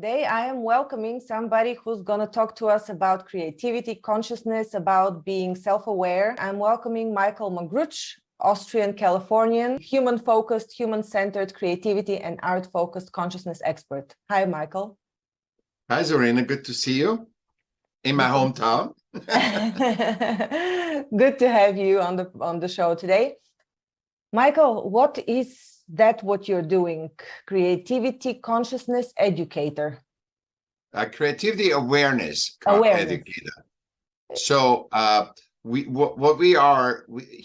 Today, I am welcoming somebody who's going to talk to us about creativity, consciousness, about being self-aware. I'm welcoming Michaell Magrutsche, Austrian-Californian, human-focused, human-centered creativity and art-focused consciousness expert. Hi, Michaell. Hi, Zorina. Good to see you in my hometown. Good to have you on the show today. Michaell, what is what you're doing? Creativity, consciousness, educator. Creativity awareness, educator. So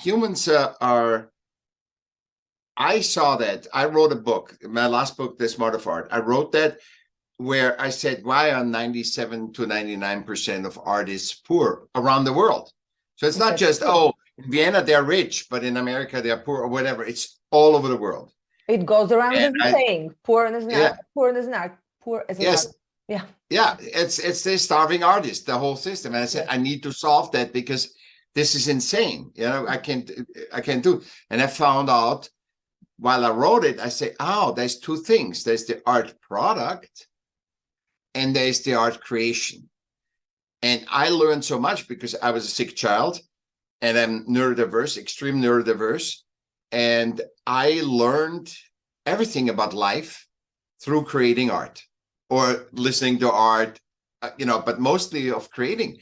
humans are. I saw that. I wrote a book, my last book, The Smart of Art. I wrote that where I said, why are 97 to 99% of artists poor around the world? So it's not just, in Vienna, they're rich, but in America, they're poor or whatever. It's all over the world. It goes around as a saying, poor as an art, poor as an art, poor as an art. Yeah. Yeah, it's the starving artist, the whole system. And I said, I need to solve that because this is insane. You know, I can't do. And I found out while I wrote it, I said, there's two things. There's the art product and there's the art creation. And I learned so much because I was a sick child and I'm neurodiverse, extreme neurodiverse. And I learned everything about life through creating art or listening to art, but mostly of creating.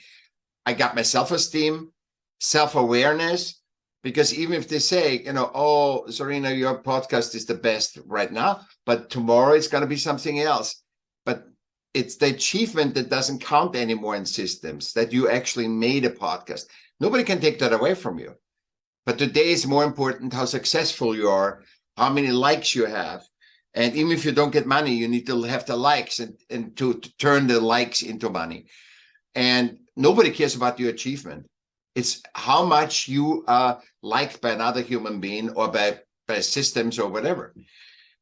I got my self-esteem, self-awareness, because even if they say, Zorina, your podcast is the best right now, but tomorrow it's going to be something else. But it's the achievement that doesn't count anymore in systems, that you actually made a podcast. Nobody can take that away from you. But today is more important how successful you are, how many likes you have. And even if you don't get money, you need to have the likes and to turn the likes into money. And nobody cares about your achievement. It's how much you are liked by another human being or by systems or whatever.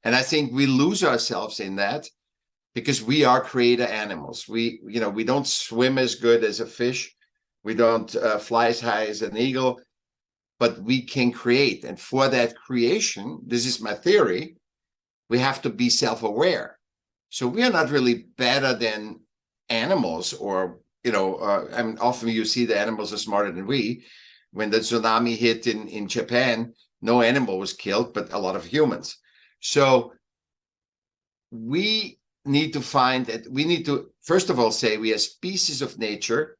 And I think we lose ourselves in that because we are creator animals. We don't swim as good as a fish. We don't fly as high as an eagle, but we can create. And for that creation, this is my theory, we have to be self-aware. So we are not really better than animals or often you see the animals are smarter than we. When the tsunami hit in Japan, no animal was killed, but a lot of humans. So we need to find that we need to, first of all, say we are species of nature,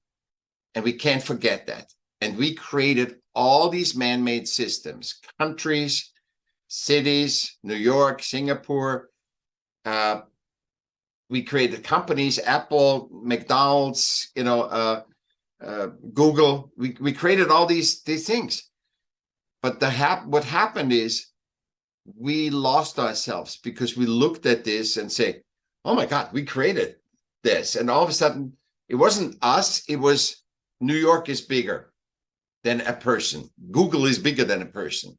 and we can't forget that. And we created all these man-made systems, countries, cities, New York, Singapore, we created companies, Apple, McDonald's, Google. We created all these things. But what happened is we lost ourselves because we looked at this and say, oh my God, we created this. And all of a sudden, it wasn't us. It was New York is bigger than a person. Google is bigger than a person.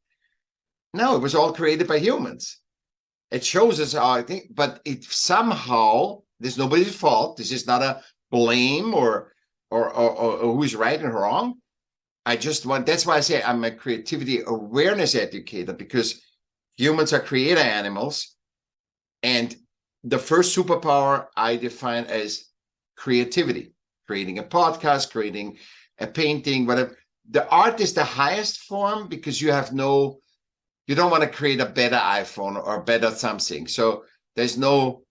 No, it was all created by humans. It shows us how I think, but it somehow, there's nobody's fault. This is not a blame or who's right and wrong. That's why I say I'm a creativity awareness educator, because humans are creator animals. And the first superpower I define as creativity, creating a podcast, creating a painting, whatever. The art is the highest form because you don't want to create a better iPhone or better something. So there's no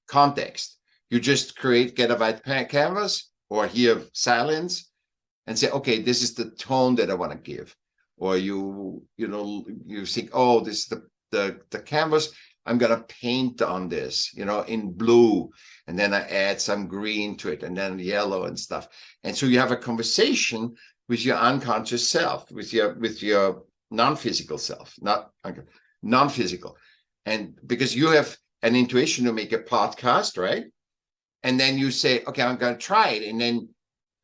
context. You just get a white canvas or hear silence and say, okay, this is the tone that I want to give. Or you think, oh, this is the canvas. I'm going to paint on this, in blue. And then I add some green to it and then yellow and stuff. And so you have a conversation with your unconscious self, with your non-physical self, non-physical. And because you have an intuition to make a podcast, right? And then you say, okay, I'm going to try it. And then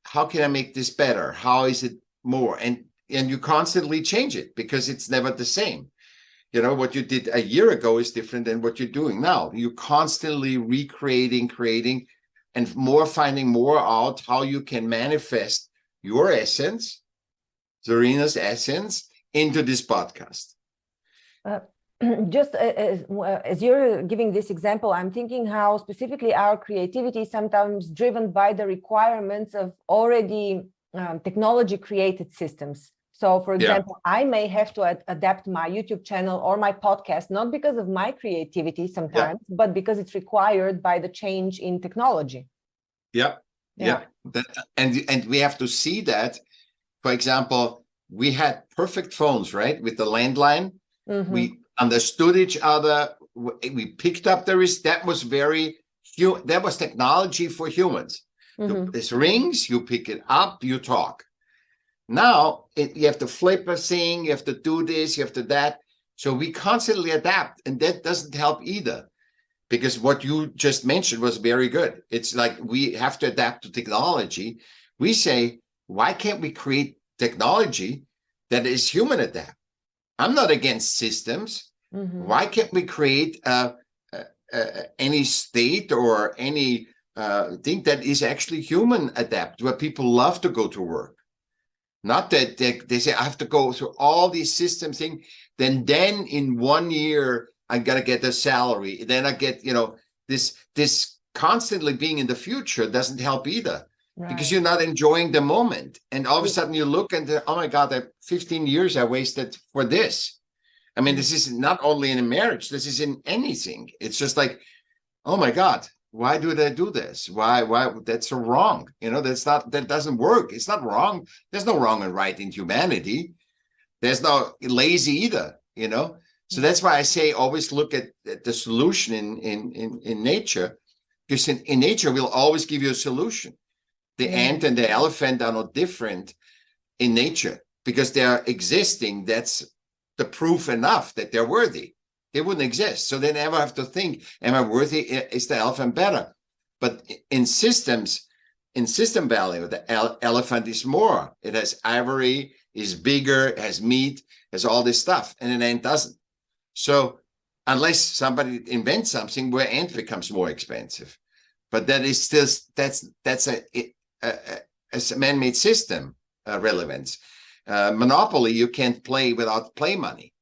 how can I make this better? How is it more? And you constantly change it because it's never the same. What you did a year ago is different than what you're doing now. You're constantly recreating, creating, and finding more out how you can manifest your essence, Zorina's essence, into this podcast. just as you're giving this example, I'm thinking how specifically our creativity is sometimes driven by the requirements of already technology created systems. So, for example, I may have to adapt my YouTube channel or my podcast, not because of my creativity sometimes, but because it's required by the change in technology. Yeah. And we have to see that. For example, we had perfect phones, right? With the landline, we understood each other. We picked up the risk. That was that was technology for humans. This rings, you pick it up, you talk. Now you have to flip a thing, you have to do this, you have to that. So we constantly adapt, and that doesn't help either, because what you just mentioned was very good. It's like we have to adapt to technology. We say, why can't we create technology that is human adapt? I'm not against systems. Why can't we create any state or any thing that is actually human adapt, where people love to go to work? Not that they say, I have to go through all these systems thing. Then in 1 year, I got to get a salary. Then I get, this constantly being in the future doesn't help either, because you're not enjoying the moment. And all of a sudden you look and, oh my God, 15 years I wasted for this. I mean, this is not only in a marriage, this is in anything. It's just like, oh my God, why do they do this? Why that's so wrong? That doesn't work. It's not wrong. There's no wrong and right in humanity. There's no lazy either, So that's why I say always look at the solution in nature, because in nature will always give you a solution. The ant and the elephant are not different in nature, because they are existing. That's the proof enough that they're worthy. They wouldn't exist. So they never have to think, am I worthy? Is the elephant better? But in system value, the elephant is more. It has ivory, is bigger, has meat, has all this stuff, and an ant doesn't. So unless somebody invents something where ant becomes more expensive, but that is still, that's a man-made system relevance. Monopoly, you can't play without play money.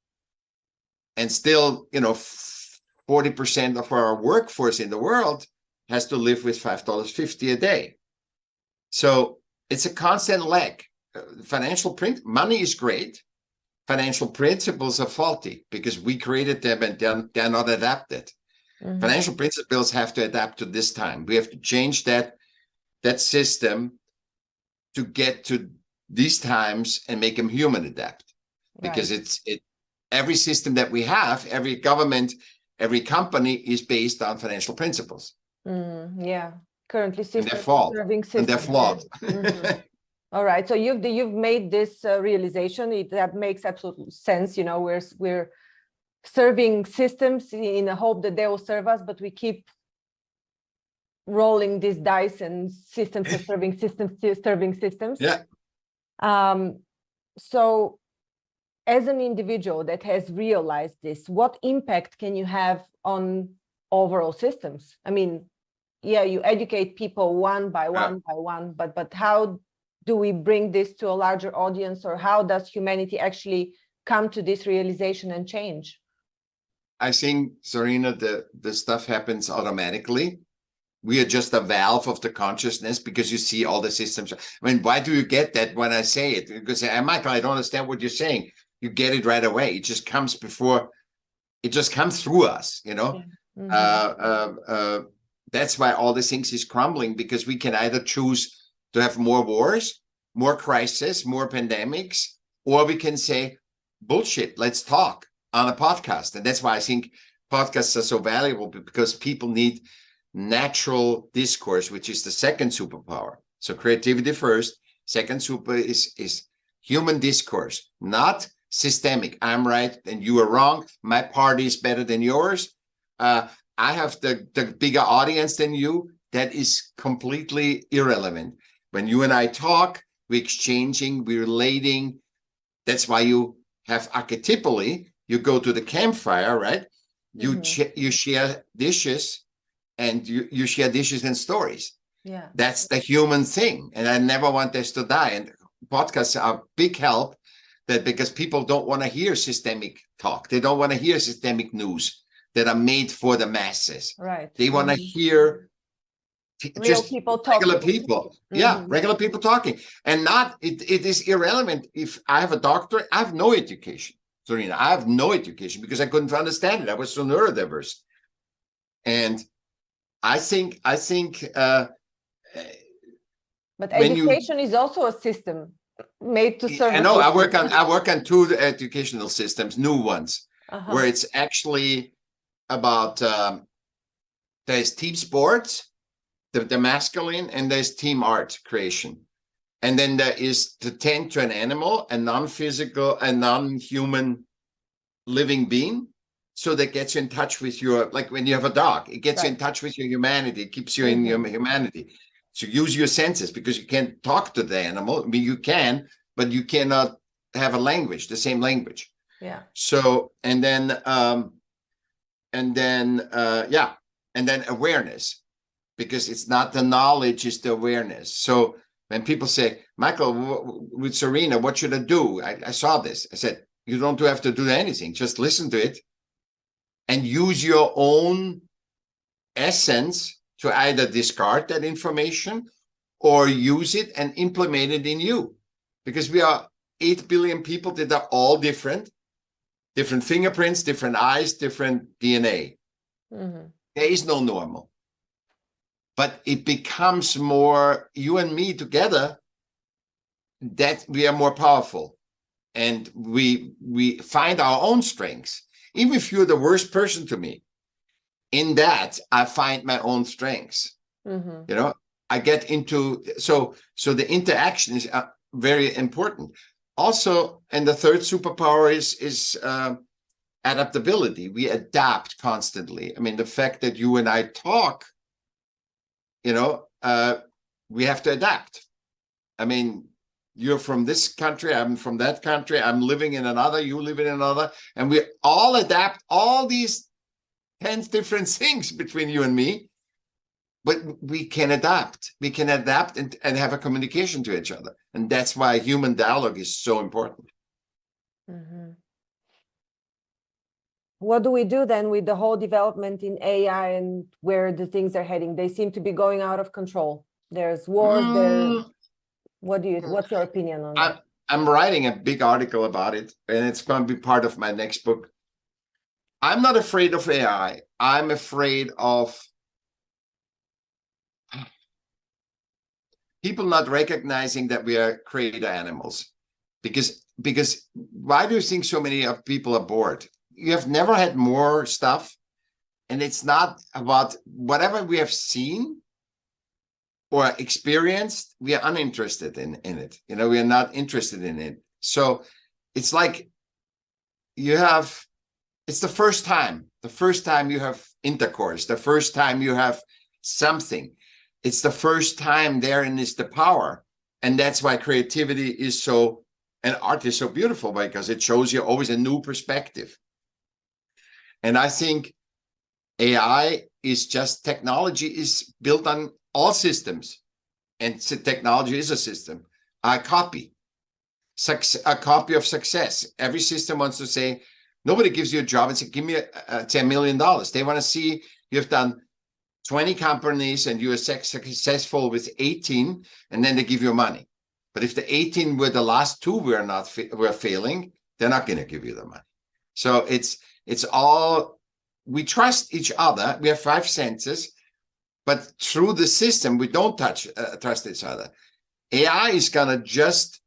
And still, 40% of our workforce in the world has to live with $5.50 a day. So it's a constant lag. Money is great. Financial principles are faulty because we created them and they're not adapted. Financial principles have to adapt to this time. We have to change that system to get to these times and make them human adapt. Because every system that we have, every government, every company is based on financial principles. Currently systems and they're flawed. All right, so you've made this realization. That makes absolute sense. We're serving systems in the hope that they will serve us, but we keep rolling these dice, and systems are serving systems. So as an individual that has realized this, what impact can you have on overall systems? I mean, you educate people one by one, but how do we bring this to a larger audience, or how does humanity actually come to this realization and change? I think, Zarina, the stuff happens automatically. We are just a valve of the consciousness, because you see all the systems. I mean, why do you get that when I say it? Because, Michael, I don't understand what you're saying. You get it right away. It just comes through us, That's why all the things is crumbling, because we can either choose to have more wars, more crises, more pandemics, or we can say, bullshit, let's talk on a podcast. And that's why I think podcasts are so valuable, because people need natural discourse, which is the second superpower. So creativity first, second super is human discourse, not systemic. I'm right and you are wrong. My party is better than yours. I have the bigger audience than you. That is completely irrelevant. When you and I talk, we're exchanging, we're relating. That's why you have archetypally, you go to the campfire, right? You share dishes, and you share dishes and stories. That's the human thing. And I never want this to die. And podcasts are a big help that because people don't want to hear systemic talk. They don't want to hear systemic news that are made for the masses. Right. They want to hear Real just people talking. regular people. Yeah, regular people talking. And not, it is irrelevant if I have a doctorate. I have no education, Serena. I have no education because I couldn't understand it. I was so neurodiverse. And I think but education is also a system made to serve. I know. I work on two educational systems, new ones, where it's actually about there's team sports, the masculine, and there's team art creation. And then there is to tend to an animal, a non-physical, a non-human living being. So that gets you in touch with your, like when you have a dog, it gets you in touch with your humanity. It keeps you in your humanity. So use your senses, because you can't talk to the animal. I mean, you can, but you cannot have a language, the same language. Yeah. So, and then awareness, because it's not the knowledge, it's the awareness. So when people say, Michael, with Serena, what should I do? I saw this. I said, you don't have to do anything. Just listen to it and use your own essence to either discard that information or use it and implement it in you. Because we are 8 billion people that are all different fingerprints, different eyes, different DNA. There is no normal. But it becomes more you and me together that we are more powerful. And we find our own strengths. Even if you're the worst person to me, in that I find my own strengths. You know, I get into, so the interaction is very important. Also, and the third superpower is adaptability. We adapt constantly. I mean, the fact that you and I talk, you know, we have to adapt. I mean, you're from this country, I'm from that country, I'm living in another, you live in another, and we all adapt all these 10 different things between you and me, but we can adapt. We can adapt and have a communication to each other. And that's why human dialogue is so important. What do we do then with the whole development in AI and where the things are heading? They seem to be going out of control. There's wars, what's your opinion on that? I'm writing a big article about it, and it's going to be part of my next book. I'm not afraid of AI. I'm afraid of people not recognizing that we are creator animals. Because why do you think so many of people are bored? You have never had more stuff, and it's not about whatever we have seen or experienced, we are uninterested in it. You know, we are not interested in it. So it's like it's the first time you have intercourse, the first time you have something. It's the first time therein is the power. And that's why creativity is so, and art is so beautiful, because it shows you always a new perspective. And I think AI is just, technology is built on all systems, and technology is a system. A copy of success. Every system wants to say, nobody gives you a job and say, give me $10 million. They want to see you've done 20 companies and you are successful with 18, and then they give you money. But if the 18 were the last two were failing, they're not going to give you the money. So it's all, we trust each other. We have 5 senses. But through the system, we don't trust each other. AI is going to just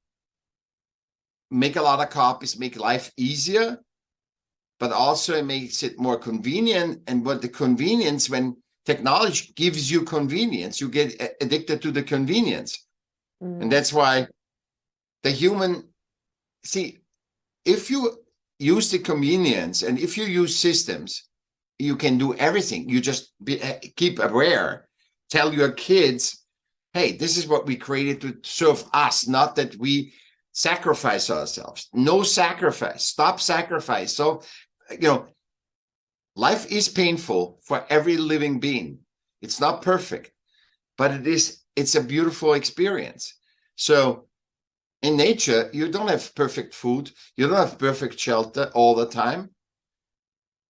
make a lot of copies, make life easier, but also it makes it more convenient. And what the convenience, when technology gives you convenience, you get addicted to the convenience. And that's why the human, see, if you use the convenience and if you use systems, you can do everything. You just keep aware. Tell your kids, hey, this is what we created to serve us, not that we sacrifice ourselves. No sacrifice. Stop sacrifice. So, you know, life is painful for every living being. It's not perfect, but it's a beautiful experience. So in nature, you don't have perfect food. You don't have perfect shelter all the time,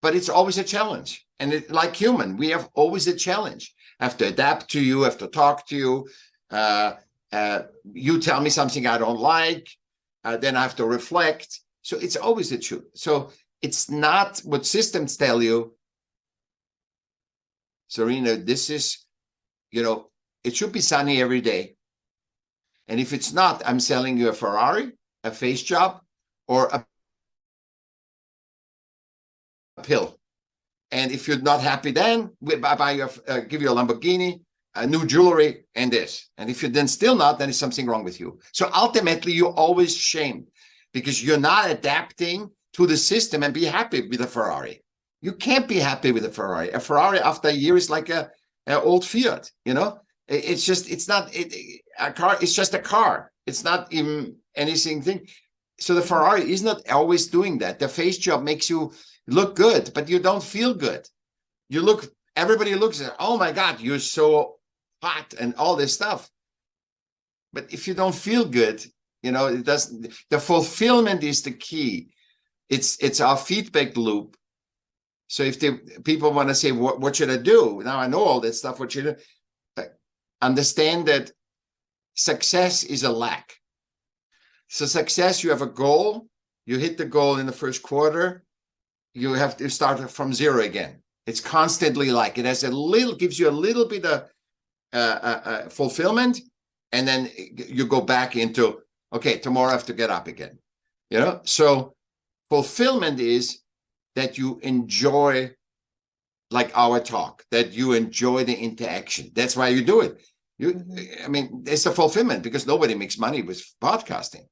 but it's always a challenge. And like human, we have always a challenge. I have to adapt to you, I have to talk to you. You tell me something I don't like, then I have to reflect. So it's always a truth. So it's not what systems tell you, Serena, this is, it should be sunny every day. And if it's not, I'm selling you a Ferrari, a face job, or a pill. And if you're not happy, then I buy you, give you a Lamborghini, a new jewelry, and this. And if you're then still not, then there's something wrong with you. So ultimately, you're always shamed because you're not adapting to the system and be happy with a Ferrari. You can't be happy with a Ferrari. A Ferrari after a year is like an old Fiat, It's just, it's not a car. It's just a car. It's not even anything. So the Ferrari is not always doing that. The face job makes you look good, but you don't feel good. Everybody looks at, oh my God, you're so hot and all this stuff. But if you don't feel good, it doesn't, the fulfillment is the key. It's our feedback loop. So if people want to say, what should I do? Now I know all that stuff. What should I do? Understand that success is a lack. So success, you have a goal, you hit the goal in the first quarter, you have to start from zero again. It's constantly like it has gives you a little bit of fulfillment, and then you go back into, okay, tomorrow I have to get up again. So fulfillment is that you enjoy, like our talk, that you enjoy the interaction. That's why you do it. It's a fulfillment because nobody makes money with podcasting,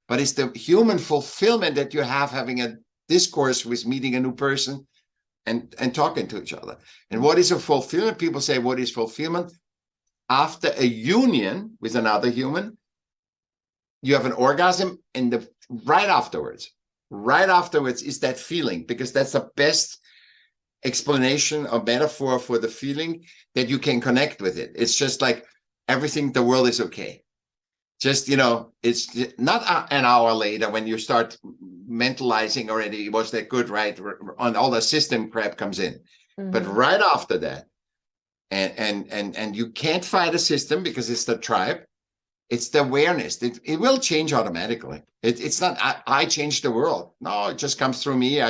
but it's the human fulfillment that you have having a discourse with meeting a new person and talking to each other. And what is a fulfillment? People say, what is fulfillment? After a union with another human, you have an orgasm, and right afterwards is that feeling, because that's the best explanation or metaphor for the feeling, that you can connect with it. It's just like everything, the world is okay. Just, it's not an hour later when you start mentalizing already, was that good, right? On all the system crap comes in. Mm-hmm. But right after that, and you can't fight a system because it's the tribe. It's the awareness. It will change automatically. It's not, I changed the world. No, it just comes through me.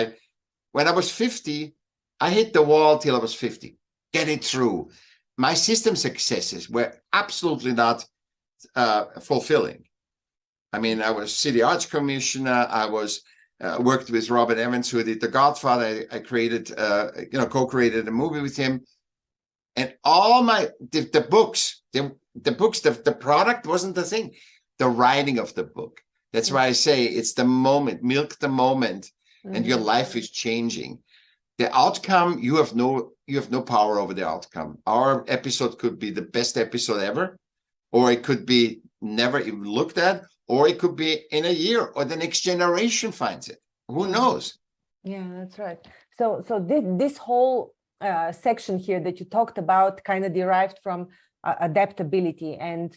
When I was 50, I hit the wall till I was 50. Get it through. My system successes were absolutely not fulfilling. I was city arts commissioner. I was worked with Robert Evans, who did The Godfather. I created, co-created a movie with him. And all the books, the product wasn't the thing. The writing of the book. That's why I say it's the moment, milk the moment, and your life is changing. The outcome, you have no power over the outcome. Our episode could be the best episode ever, or it could be never even looked at, or it could be in a year, or the next generation finds it. Who knows? Yeah, that's right. So this whole section here that you talked about kind of derived from adaptability, and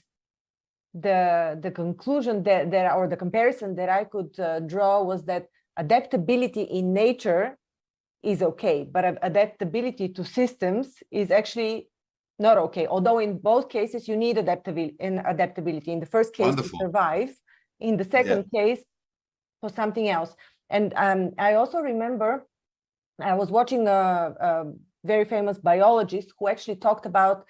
the conclusion that or the comparison that I could draw was that adaptability in nature is okay, but adaptability to systems is actually not okay. Although in both cases you need adaptability. In the first case, to survive. In the second case, for something else. And I also remember I was watching a very famous biologist who actually talked about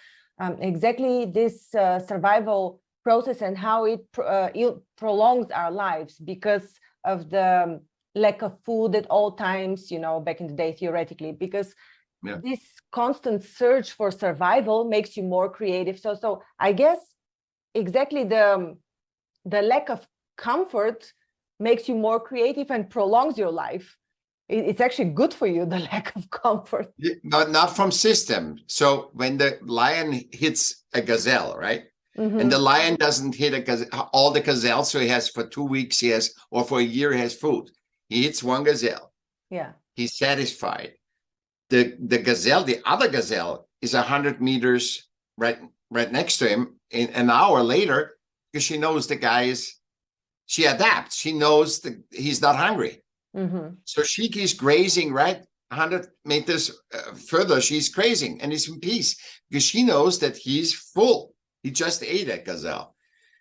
exactly this survival process and how it prolongs our lives because of the lack of food at all times, back in the day, theoretically, because this constant search for survival makes you more creative. So I guess exactly the lack of comfort makes you more creative and prolongs your life. It's actually good for you, the lack of comfort. Not from system. So when the lion hits a gazelle, right? Mm-hmm. And the lion doesn't hit all the gazelles, so he has for 2 weeks, or for a year, he has food. He hits one gazelle. Yeah. He's satisfied. The gazelle, the other gazelle, is 100 meters right next to him in an hour later, because she knows the guy is she adapts. She knows that he's not hungry. So she keeps grazing, right? 100 meters further, she's grazing and is in peace because she knows that he's full. He just ate a gazelle.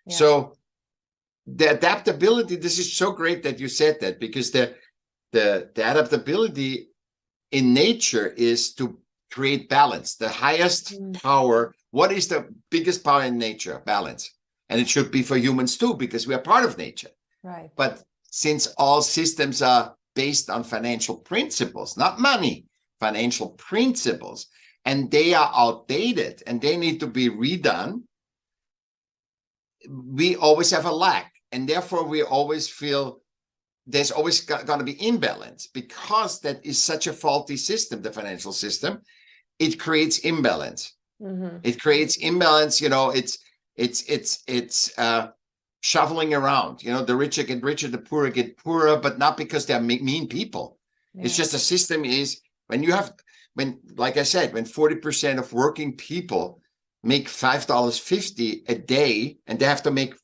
Yeah. So the adaptability, this is so great that you said that, because the adaptability in nature is to create balance. The highest power, what is the biggest power in nature? Balance. And it should be for humans too, because we are part of nature. Right. But since all systems are based on financial principles, not money, financial principles, and they are outdated and they need to be redone, we always have a lack. And therefore we always feel there's always going to be imbalance, because that is such a faulty system, the financial system. It creates imbalance. It creates imbalance, you know, it's shuffling around, you know, the richer get richer, the poorer get poorer, but not because they're mean people. Yeah. It's just a system is like I said, when 40% of working people make $5.50 a day, and they have to make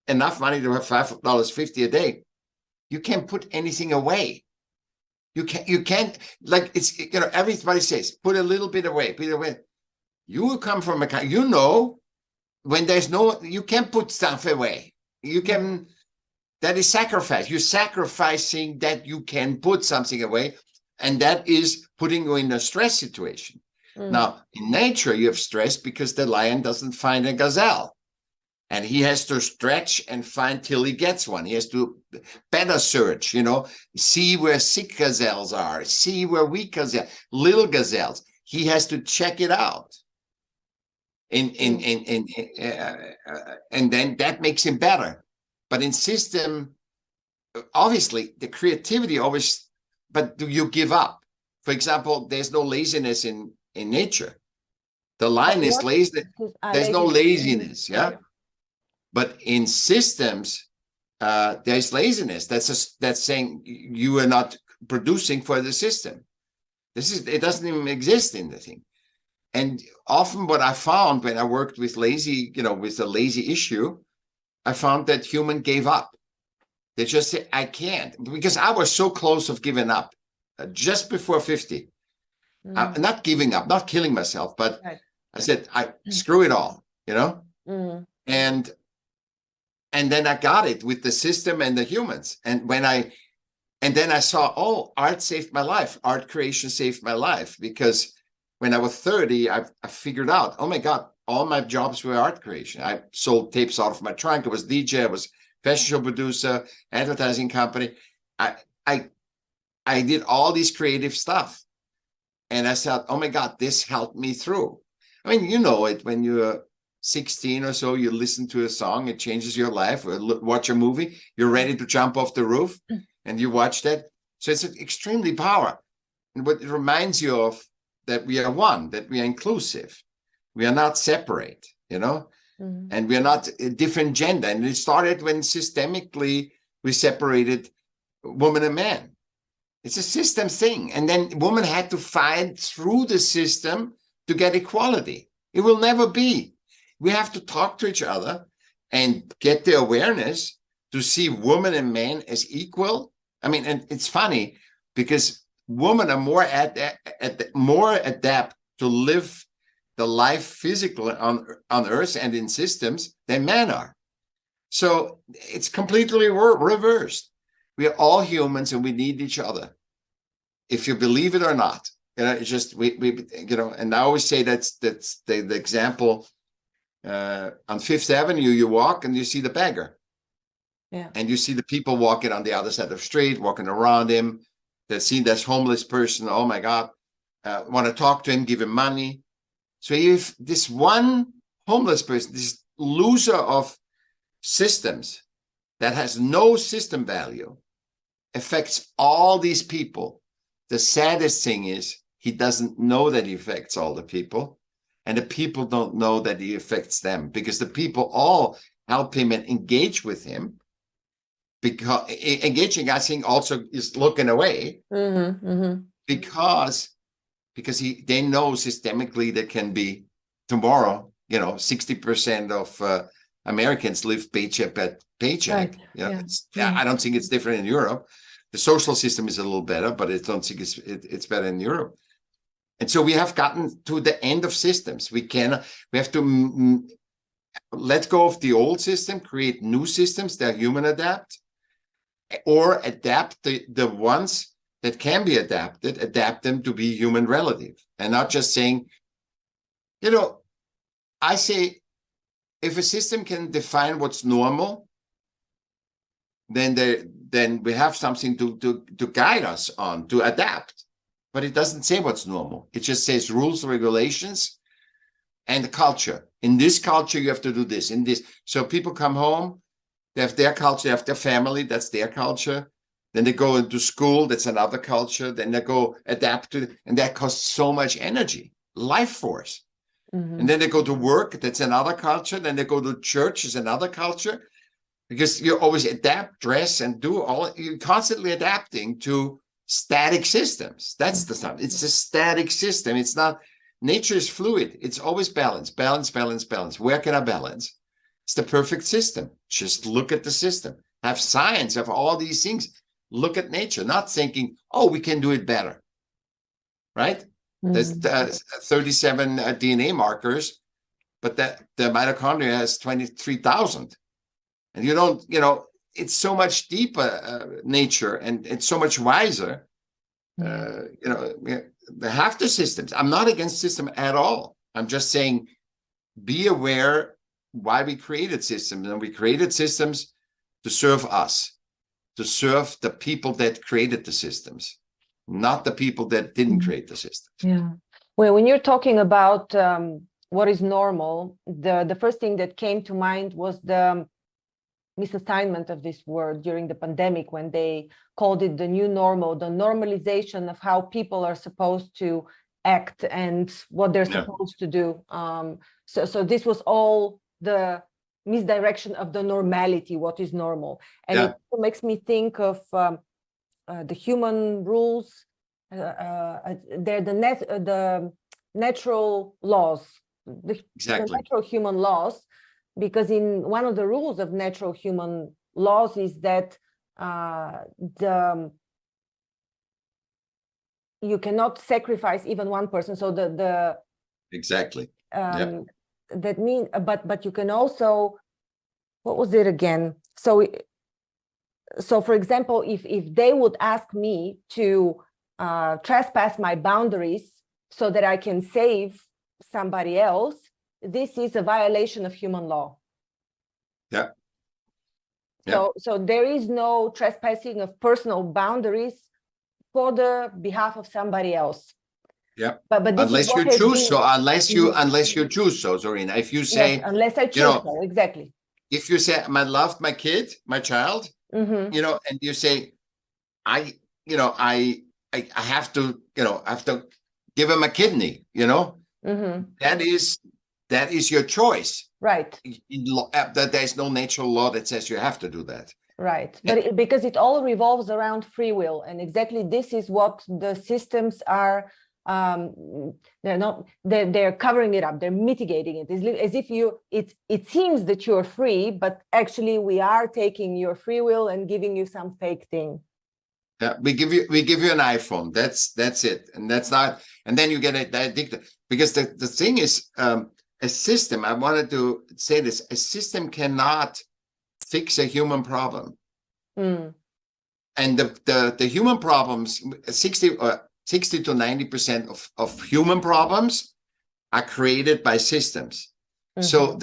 enough money to have $5.50 a day, you can't put anything away. You can't, like, it's, you know, everybody says, put a little bit away, put it away. You will come from a, you know, when there's no, you can't put stuff away. You can, that is sacrifice. You're sacrificing that you can put something away, and that is putting you in a stress situation. Now, in nature, you have stress because the lion doesn't find a gazelle. And he has to stretch and find till he gets one. He has to better search, you know, see where sick gazelles are, see where weak gazelles, little gazelles. He has to check it out. And then that makes him better. But in system, obviously, the creativity always, but do you give up? For example, there's no laziness in nature. The lion is lazy. There's no laziness, yeah? But in systems, there's laziness. That's saying you are not producing for the system. It doesn't even exist in the thing. And often what I found when I worked with lazy, you know, with the lazy issue, I found that human gave up. They just said, I can't, because I was so close of giving up just before 50. Not giving up, not killing myself, but I said, screw it all, you know? And then I got it with the system and the humans. And then I saw, oh, art saved my life. Art creation saved my life, because when I was 30, I figured out, oh my God, all my jobs were art creation. I sold tapes out of my trunk. I was DJ, I was fashion show producer, advertising company. I did all these creative stuff. And I said, oh my God, this helped me through. I mean, you know it, when you're 16 or so, you listen to a song, it changes your life, or watch a movie, you're ready to jump off the roof, and you watch that. So it's extremely powerful. And what it reminds you of, that we are one, that we are inclusive. We are not separate, you know, and we are not a different gender. And it started when systemically we separated woman and man. It's a system thing. And then women had to fight through the system to get equality. It will never be. We have to talk to each other and get the awareness to see women and men as equal. I mean, and it's funny because women are more adapt to live the life physically on Earth and in systems than men are. So it's completely reversed. We are all humans and we need each other, if you believe it or not. You know, it's just we you know. And I always say that's the example. On Fifth Avenue, you walk and you see the beggar, and you see the people walking on the other side of the street, walking around him. They see this homeless person. Oh my God, want to talk to him, give him money. So if this one homeless person, this loser of systems that has no system value, affects all these people, the saddest thing is he doesn't know that he affects all the people, and the people don't know that he affects them, because the people all help him and engage with him. Because engaging, I think, also is looking away, because they know systemically there can be tomorrow, you know, 60% of Americans live paycheck by paycheck. Right. You know, Yeah. I don't think it's different in Europe. The social system is a little better, but I don't think it's better in Europe. And so we have gotten to the end of systems. We have to let go of the old system, create new systems that human adapt, or adapt the ones that can be adapted, adapt them to be human relative, and not just saying, I say, if a system can define what's normal, then we have something to guide us on, to adapt. But it doesn't say what's normal. It just says rules, regulations, and culture. In this culture, you have to do this. In this, so people come home, they have their culture, they have their family, that's their culture. Then they go into school, that's another culture. Then they go adapt to, and that costs so much energy, life force. And then they go to work, that's another culture. Then they go to church, is another culture. Because you always adapt, dress, and do all, you're constantly adapting to static systems. That's the stuff. It's a static system. It's not, nature is fluid. It's always balance, balance, balance, balance. Where can I balance? It's the perfect system. Just look at the system. Have science, have all these things. Look at nature, not thinking, oh, we can do it better. Right? There's 37 DNA markers, but the mitochondria has 23,000. And you don't, it's so much deeper nature, and it's so much wiser. Half the systems. I'm not against system at all. I'm just saying, be aware why we created systems. And we created systems to serve us, to serve the people that created the systems, not the people that didn't create the systems. Yeah. Well, when you're talking about what is normal, the first thing that came to mind was the misassignment of this word during the pandemic, when they called it the new normal, the normalization of how people are supposed to act and what they're supposed to do. So this was all the misdirection of the normality, what is normal. And it makes me think of the human rules. They're the natural laws, the natural human laws. Because in one of the rules of natural human laws is that you cannot sacrifice even one person. So that means, but you can also, what was it again? So for example, if they would ask me to trespass my boundaries so that I can save somebody else, this is a violation of human law. So there is no trespassing of personal boundaries for the behalf of somebody else. But unless you choose so, unless you choose so, Zorina. If you say, unless I choose so, exactly. If you say, I loved my kid, my child, and you say, I have to, I have to give him a kidney, that is your choice. Right. There's no natural law that says you have to do that. Right. But because it all revolves around free will. And exactly this is what the systems are. They're covering it up. They're mitigating it. As if it seems that you're free, but actually we are taking your free will and giving you some fake thing. Yeah, we give you an iPhone. That's it. And that's not, and then you get addicted. Because the thing is, a system, I wanted to say this, a system cannot fix a human problem. And the human problems, 60 to 90% of human problems are created by systems. So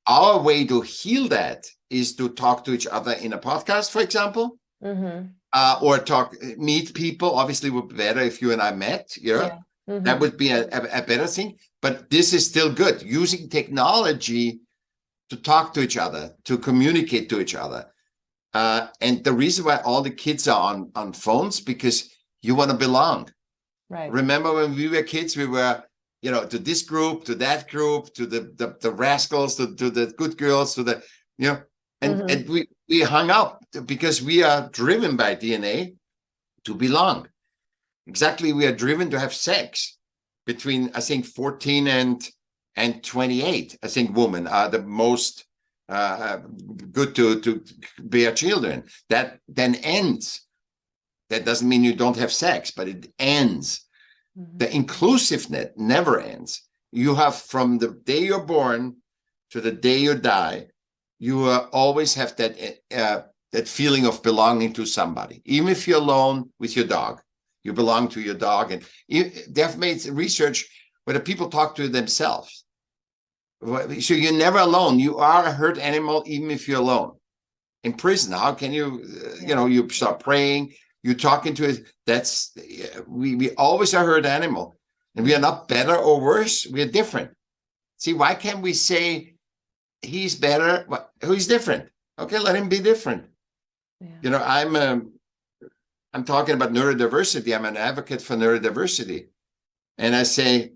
our way to heal that is to talk to each other in a podcast, for example, or meet people. Obviously, it would be better if you and I met. That would be a better thing. But this is still good, using technology to talk to each other, to communicate to each other. And the reason why all the kids are on phones, because you want to belong. Right. Remember when we were kids, we were, to this group, to that group, to the rascals, to the good girls, to the, and we hung up because we are driven by DNA to belong. Exactly, we are driven to have sex between, I think, 14 and 28. I think women are the most good to bear children. That then ends. That doesn't mean you don't have sex, but it ends. The inclusiveness never ends. You have, from the day you're born to the day you die, you always have that feeling of belonging to somebody. Even if you're alone with your dog, you belong to your dog. And they've made research where the people talk to themselves. So you're never alone. You are a herd animal, even if you're alone. In prison, how can you, you start praying, you're talking to it. We always are a herd animal. And we are not better or worse. We are different. See, why can't we say he's better? He's different. Okay, let him be different. Yeah. I'm talking about neurodiversity. I'm an advocate for neurodiversity. And I say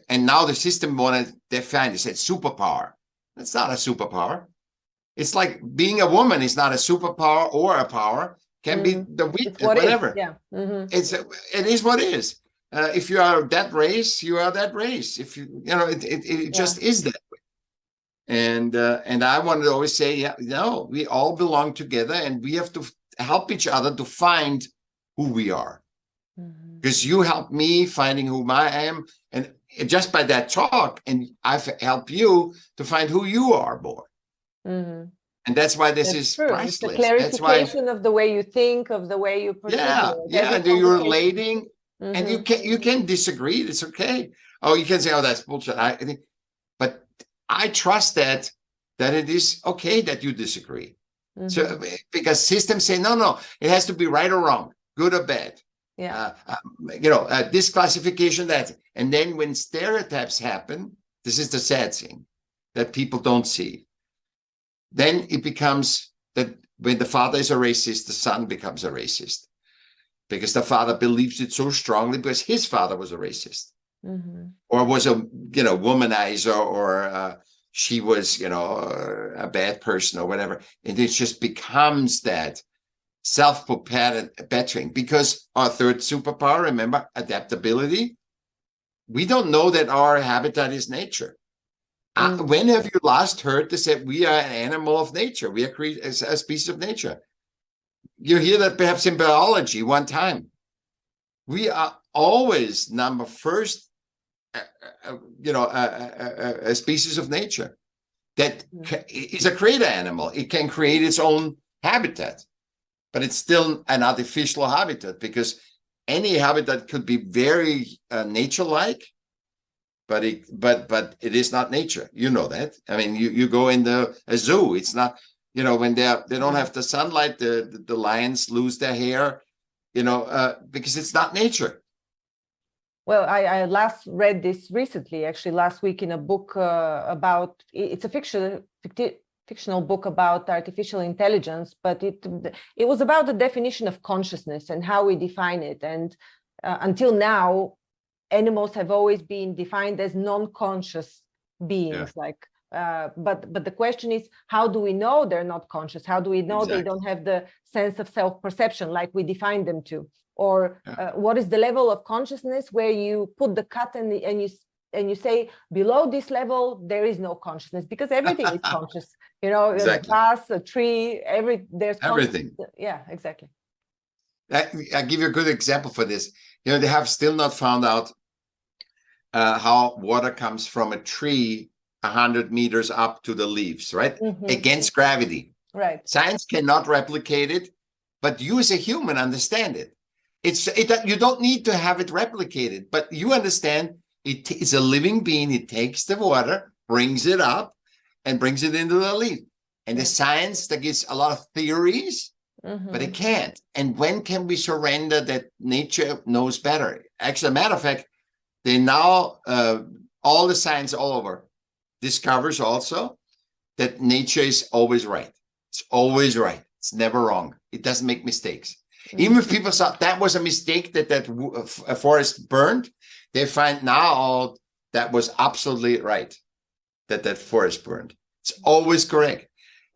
and now the system wanted to define, it said superpower. It's not a superpower. It's like being a woman is not a superpower or a power. Can be the weakness, whatever. Yeah. It is what it is. If you are that race, you are that race. If it just is that way. And I wanted to always say, we all belong together, and we have to help each other to find who we are. Because you help me finding who I am, and just by that talk, and I've helped you to find who you are, boy. And that's why this is true. priceless. It's the clarification of the way you think, of the way you perceive. And you're relating, and you can disagree. It's okay. Oh, you can say, "Oh, that's bullshit." But I trust that it is okay that you disagree. So because systems say no, it has to be right or wrong, good or bad. Yeah. This classification, that, and then when stereotypes happen, this is the sad thing that people don't see. Then it becomes that when the father is a racist, the son becomes a racist, because the father believes it so strongly because his father was a racist, or was a womanizer, or she was a bad person or whatever, and it just becomes that self-perpetuating. Because our third superpower, remember, adaptability. We don't know that our habitat is nature. When have you last heard they say we are an animal of nature? We are a species of nature. You hear that perhaps in biology one time. We are always first, a species of nature that is a creator animal. It can create its own habitat, but it's still an artificial habitat, because any habitat could be very nature-like. But it is not nature. You know that. I mean, you go in a zoo. It's not, when they don't have the sunlight, the lions lose their hair, because it's not nature. Well, I last read this recently, actually last week, in a book about, it's a fictional book about artificial intelligence, but it was about the definition of consciousness and how we define it. And until now, animals have always been defined as non-conscious beings, but the question is, how do we know they're not conscious? How do we know they don't have the sense of self-perception like we define them to? Or what is the level of consciousness where you put the cut and you say below this level there is no consciousness, because everything is conscious. A grass, a tree, there's everything. Yeah, exactly. I'll give you a good example for this. They have still not found out how water comes from a tree 100 meters up to the leaves, right? Against gravity. Right. Science cannot replicate it, but you as a human understand it. You don't need to have it replicated, but you understand it's a living being. It takes the water, brings it up, and brings it into the leaf. And the science that gives a lot of theories, but it can't. And when can we surrender that nature knows better? Actually, a matter of fact, they now, all the science all over discovers also that nature is always right. It's always right. It's never wrong. It doesn't make mistakes. Even if people thought that was a mistake, that a forest burned, they find now that was absolutely right, that forest burned. It's always correct.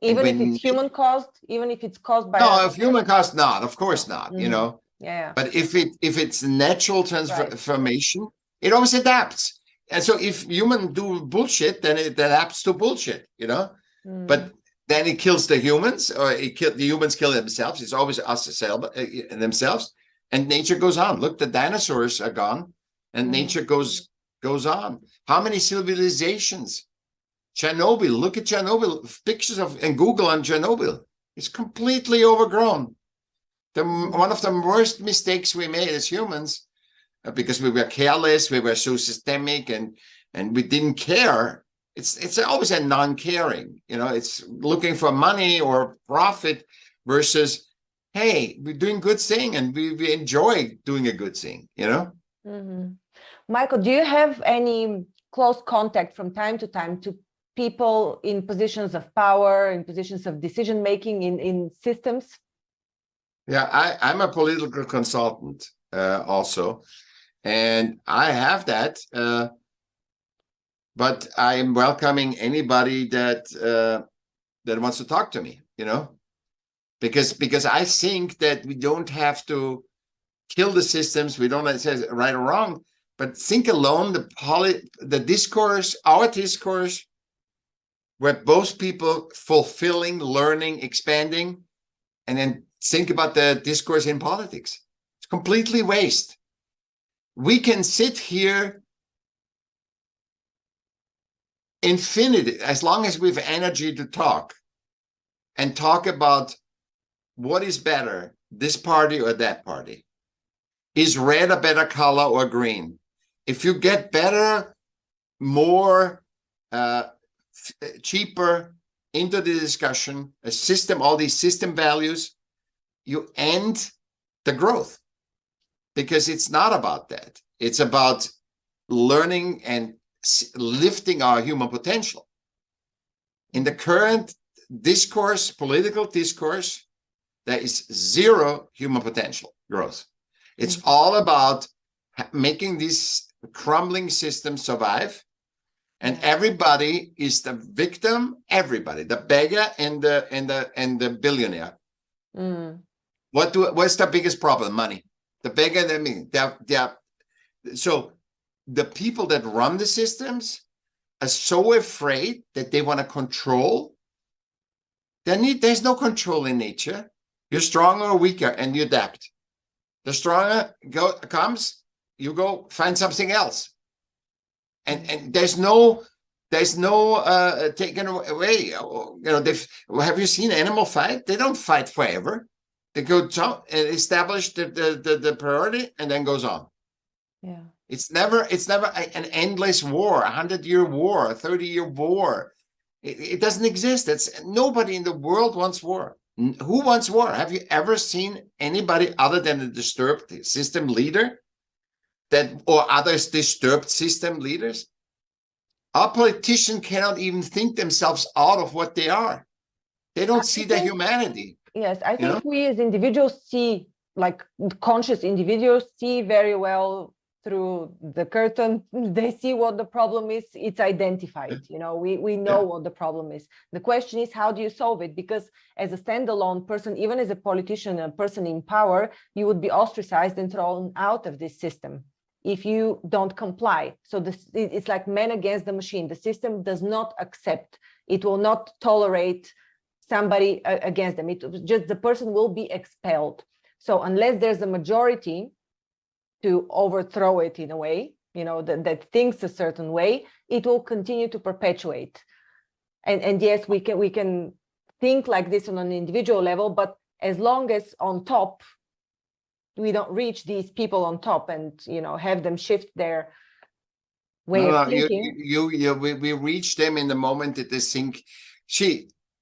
Even if it's human caused, even if it's caused by if human caused, not, of course not. But if it's natural transformation, it always adapts. And so if human do bullshit, then it adapts to bullshit. But then it kills the humans, or the humans kill themselves. It's always us themselves, and nature goes on. Look, the dinosaurs are gone, and nature goes on. How many civilizations? Chernobyl. Look at Chernobyl. Pictures of and Google on Chernobyl. It's completely overgrown. One of the worst mistakes we made as humans, because we were careless, we were so systemic, and we didn't care. It's always a non-caring, it's looking for money or profit versus, hey, we're doing good thing and we enjoy doing a good thing, Michael, do you have any close contact from time to time to people in positions of power, in positions of decision making in systems? Yeah, I'm a political consultant also, and I have that. But I am welcoming anybody that wants to talk to me, because I think that we don't have to kill the systems. We don't say right or wrong, but think alone the discourse, our discourse, where both people fulfilling, learning, expanding, and then think about the discourse in politics. It's completely waste. We can sit here infinity, as long as we have energy to talk and talk about what is better, this party or that party. Is red a better color or green? If you get better, more, cheaper into the discussion, a system, all these system values, you end the growth, because it's not about that. It's about learning and lifting our human potential. In the current discourse, political discourse, there is zero human potential growth. It's all about making these crumbling systems survive, and everybody is the victim. Everybody, the beggar and the billionaire. What's the biggest problem? Money. The beggar and the so the people that run the systems are so afraid that they want to control. There's no control in nature. You're stronger or weaker, and you adapt. The stronger comes, you go find something else, and there's no taken away. Have you seen animal fight? They don't fight forever. They go and establish the priority, and then goes on. Yeah. It's never an endless war, 100-year war, a 30-year war. It doesn't exist. Nobody in the world wants war. Who wants war? Have you ever seen anybody other than a disturbed system leader or others disturbed system leaders? Our politicians cannot even think themselves out of what they are. They don't see the humanity. Yes, I think we as individuals see, like conscious individuals see very well through the curtain. They see what the problem is. It's identified. We know what the problem is. The question is, how do you solve it? Because as a standalone person, even as a politician, a person in power, you would be ostracized and thrown out of this system if you don't comply. So it's like man against the machine. The system does not accept. It will not tolerate somebody against them. Just the person will be expelled. So unless there's a majority to overthrow it in a way, that thinks a certain way, it will continue to perpetuate. And yes, we can think like this on an individual level, but as long as on top, we don't reach these people on top and, have them shift their way of thinking. We reach them in the moment that they think,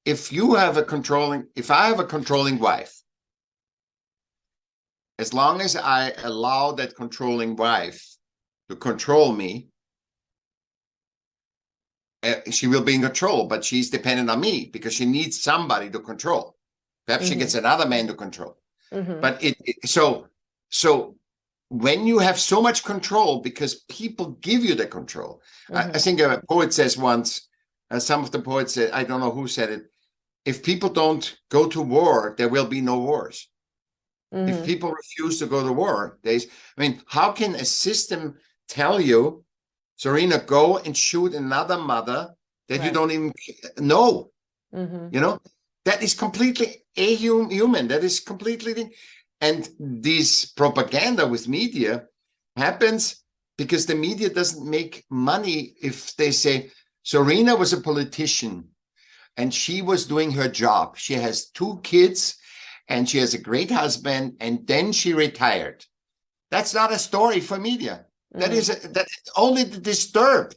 if I have a controlling wife, as long as I allow that controlling wife to control me, she will be in control, but she's dependent on me because she needs somebody to control. Perhaps she gets another man to control. But so when you have so much control because people give you the control, I think a poet says once, some of the poets said, I don't know who said it, if people don't go to war, there will be no wars. If people refuse to go to war, how can a system tell you, Serena, go and shoot another mother that you don't even know? You know, that is completely human. That is completely, and this propaganda with media happens because the media doesn't make money if they say, Serena was a politician and she was doing her job. She has 2 kids and she has a great husband, and then she retired. That's not a story for media. That is that only the disturbed.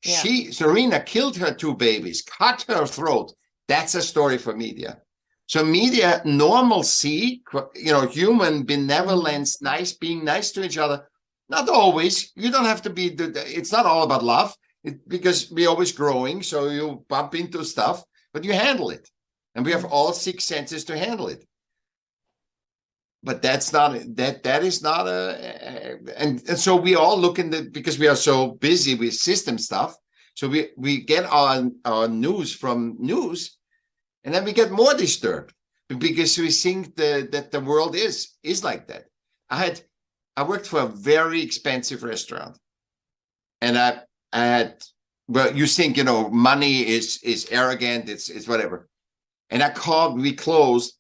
Yeah. Serena killed her 2 babies, cut her throat. That's a story for media. So media, normalcy, you know, human benevolence, being nice to each other. Not always. You don't have to be. It's not all about love, because we're always growing. So you bump into stuff, but you handle it, and we have all 6 senses to handle it. But that's not that is not and so we all look in because we are so busy with system stuff. So we get our news from news, and then we get more disturbed because we think that the world is like that. I worked for a very expensive restaurant, and I had, well, you think, you know, money is arrogant, it's whatever. And we closed.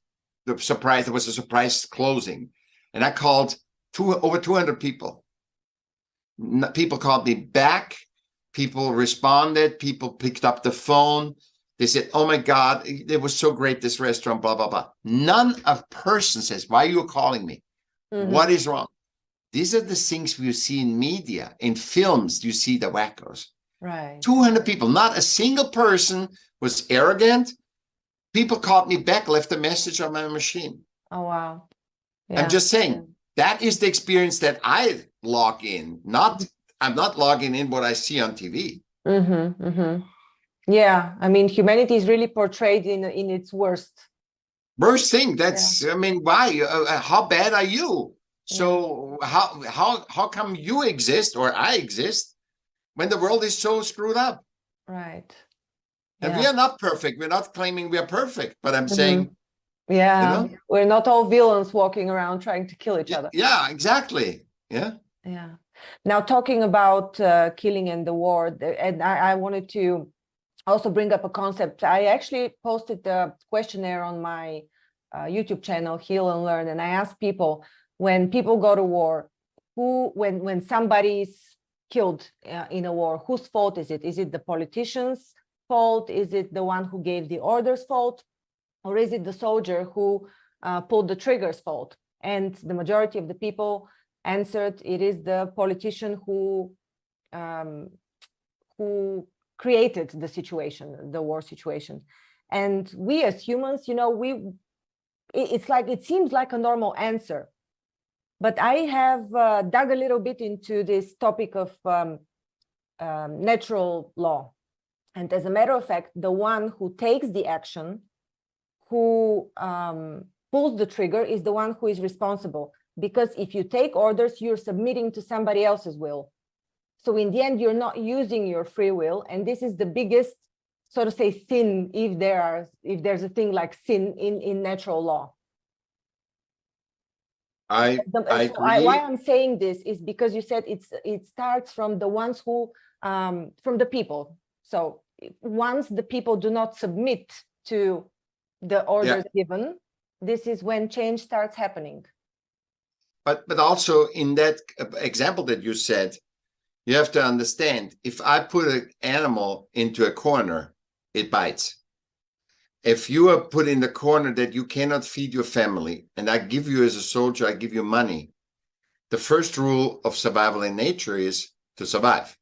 There was a surprise closing, and I called over 200 people. People called me back. People responded. People picked up the phone. They said, "Oh my God, it was so great, this restaurant, blah, blah, blah." None of person says, "Why are you calling me? What is wrong?" These are the things you see in media. In films, you see the wackos. Right. 200 people, not a single person was arrogant. People called me back, left a message on my machine. Oh, wow. Yeah. I'm just saying, that is the experience that I log in. I'm not logging in what I see on TV. Yeah, I mean, humanity is really portrayed in its worst. Worst thing. That's, I mean, why? How bad are you? So how come you exist or I exist when the world is so screwed up? Right. And we are not perfect. We're not claiming we are perfect, but I'm saying, yeah, you know, we're not all villains walking around trying to kill each other. Yeah, exactly. Yeah. Yeah. Now, talking about killing and the war, and I wanted to also bring up a concept. I actually posted a questionnaire on my YouTube channel, Heal and Learn, and I asked people, when people go to war, when somebody's killed in a war, whose fault is it? Is it the politicians' fault? Is it the one who gave the orders' fault? Or is it the soldier who pulled the trigger's fault? And the majority of the people answered it is the politician who created the situation, the war situation. And we as humans, you know, it seems like a normal answer. But I have dug a little bit into this topic of natural law. And as a matter of fact, the one who takes the action, who pulls the trigger, is the one who is responsible. Because if you take orders, you're submitting to somebody else's will. So in the end, you're not using your free will. And this is the biggest, so to say, sin, if there's a thing like sin in natural law. I agree. Why I'm saying this is because you said it starts from the ones who, from the people. So once the people do not submit to the orders given, this is when change starts happening. But also in that example that you said, you have to understand, if I put an animal into a corner, it bites. If you are put in the corner that you cannot feed your family, and I give you as a soldier, I give you money, the first rule of survival in nature is to survive.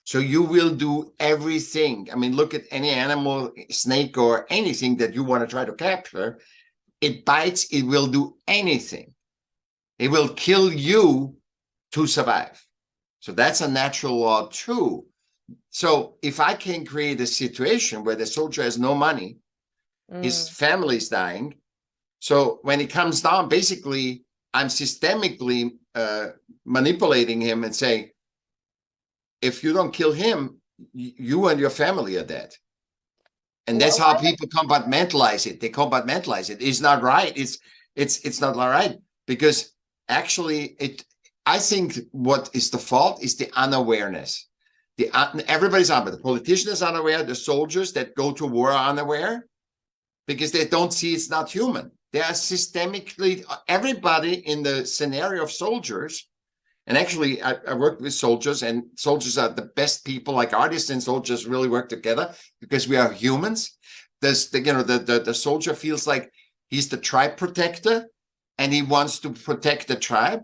So you will do everything. I mean, look at any animal, snake, or anything that you want to try to capture. It bites, it will do anything. It will kill you to survive. So that's a natural law too. So if I can create a situation where the soldier has no money, his family's dying. So when he comes down, basically, I'm systemically manipulating him and saying, if you don't kill him, you and your family are dead. And that's how people compartmentalize it. They compartmentalize it. It's not right. It's not right, because actually I think what is the fault is the unawareness. Everybody's unaware. The politician is unaware. The soldiers that go to war are unaware. because they don't see it's not human. They are systemically, everybody in the scenario of soldiers, and actually I worked with soldiers, and soldiers are the best people, like artists and soldiers really work together because we are humans. There's the soldier feels like he's the tribe protector and he wants to protect the tribe,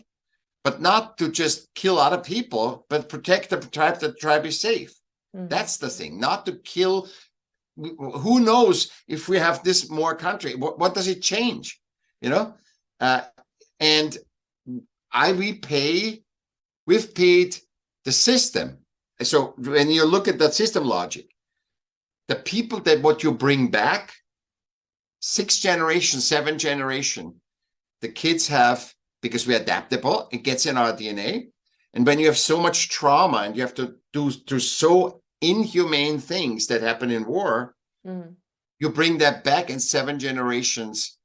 but not to just kill other people, but protect the tribe, that the tribe is safe. That's the thing, not to kill. Who knows if we have this more country, what does it change? And we've paid the system. So when you look at that system logic, the people that what you bring back, 6 generations, 7 generations, the kids have, because we're adaptable, it gets in our DNA. And when you have so much trauma and you have to do so inhumane things that happen in war, you bring that back in 7 generations.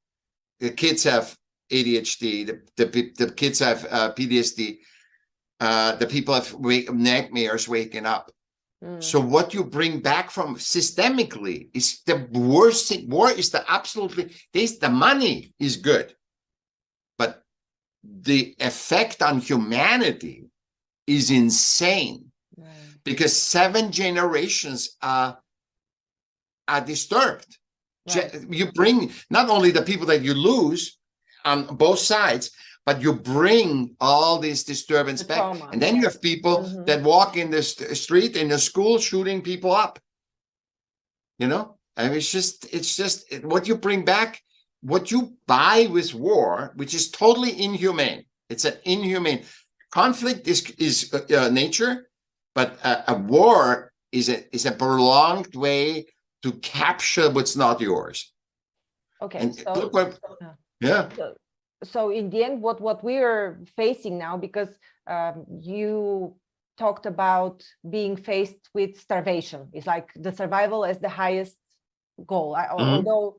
The kids have ADHD, the kids have PTSD, the people have nightmares waking up. So what you bring back from systemically is the worst thing. War is the money is good, but the effect on humanity is insane. Because 7 generations are disturbed. You bring not only the people that you lose on both sides, but you bring all this disturbance back. Trauma. And then you have people that walk in the street in the school shooting people up. I mean, it's just what you bring back, what you buy with war, which is totally inhumane. It's an inhumane conflict is nature. But a war is a prolonged way to capture what's not yours. Okay. And so, look what, yeah. So in the end, what we are facing now, because you talked about being faced with starvation, it's like the survival as the highest goal. Although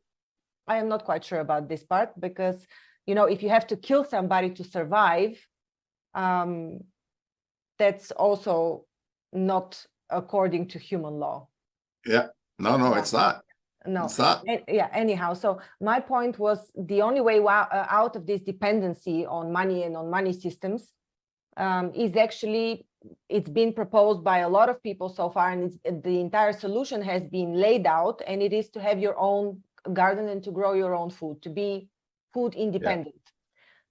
I am not quite sure about this part, because if you have to kill somebody to survive, that's also not according to human law. Yeah, no, it's not. No, it's not. Yeah, anyhow, so my point was the only way out of this dependency on money and on money systems is actually, it's been proposed by a lot of people so far, and the entire solution has been laid out, and it is to have your own garden and to grow your own food, to be food independent.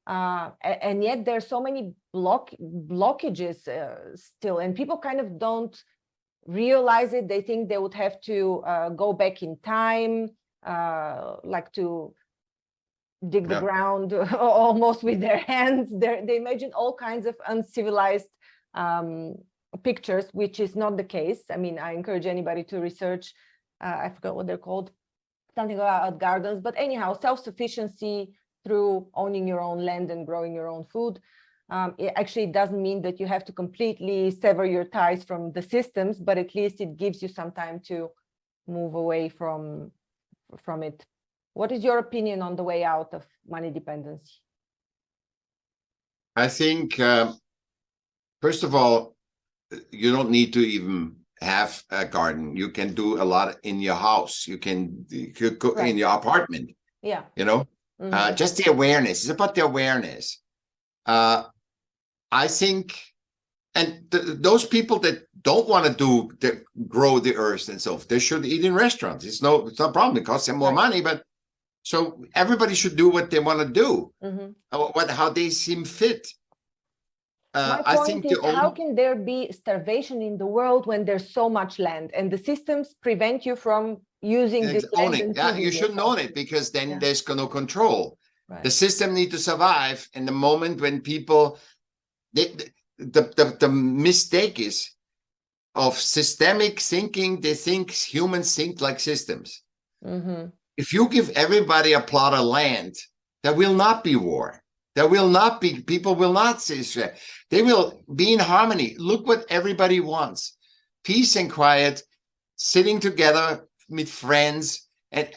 And yet there's so many blockages still, and people kind of don't realize it. They think they would have to go back in time, like to dig the ground almost with their hands. They imagine all kinds of uncivilized pictures, which is not the case. I mean, I encourage anybody to research, I forgot what they're called, something about gardens, but anyhow, self-sufficiency through owning your own land and growing your own food. It actually doesn't mean that you have to completely sever your ties from the systems, but at least it gives you some time to move away from it. What is your opinion on the way out of money dependency? I think, first of all, you don't need to even have a garden. You can do a lot in your house. You could go in your apartment. Yeah. Just the awareness. It's about the awareness. I think, and those people that don't want to grow the earth and so forth, they should eat in restaurants. It's no problem. It costs them more money, but so everybody should do what they want to do, how they seem fit. My point is, how can there be starvation in the world when there's so much land and the systems prevent you from using this land? You shouldn't own it, because then there's no control. Right. The system needs to survive. And the moment when people, the mistake is of systemic thinking, they think humans think like systems. If you give everybody a plot of land, there will not be war. There will not be, people will not say, they will be in harmony. Look what everybody wants. Peace and quiet, sitting together with friends. And